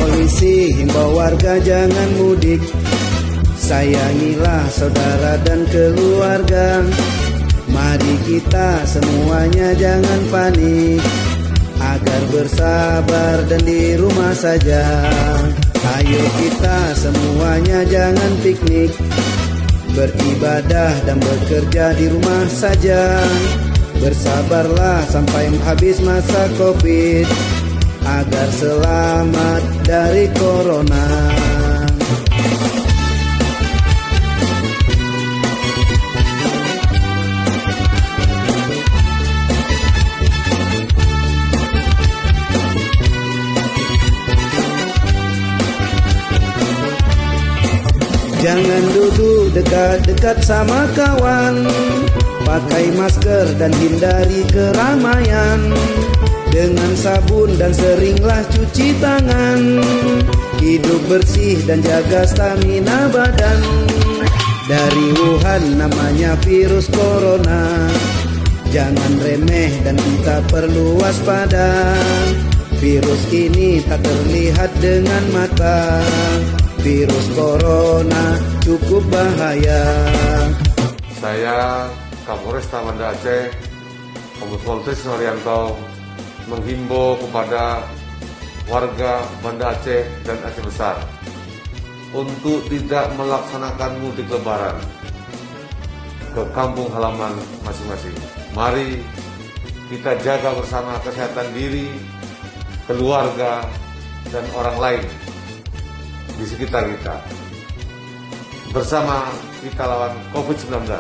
Polisi himbau warga jangan mudik, sayangilah saudara dan keluarga. Mari kita semuanya jangan panik, agar bersabar dan di rumah saja. Ayo kita semuanya jangan piknik, beribadah dan bekerja di rumah saja. Bersabarlah sampai habis masa Covid, agar selamat dari corona. Jangan duduk dekat-dekat sama kawan, pakai masker dan hindari keramaian. Dengan sabun dan seringlah cuci tangan, hidup bersih dan jaga stamina badan. Dari Wuhan namanya virus corona, jangan remeh dan kita perlu waspada. Virus ini tak terlihat dengan mata, virus corona cukup bahaya. Saya Kapolresta Banda Aceh, Kombes Pol Tri Suharyanto, menghimbau kepada warga Banda Aceh dan Aceh Besar untuk tidak melaksanakan mudik lebaran ke kampung halaman masing-masing. Mari kita jaga bersama kesehatan diri, keluarga, dan orang lain di sekitar kita. Bersama kita lawan COVID-19.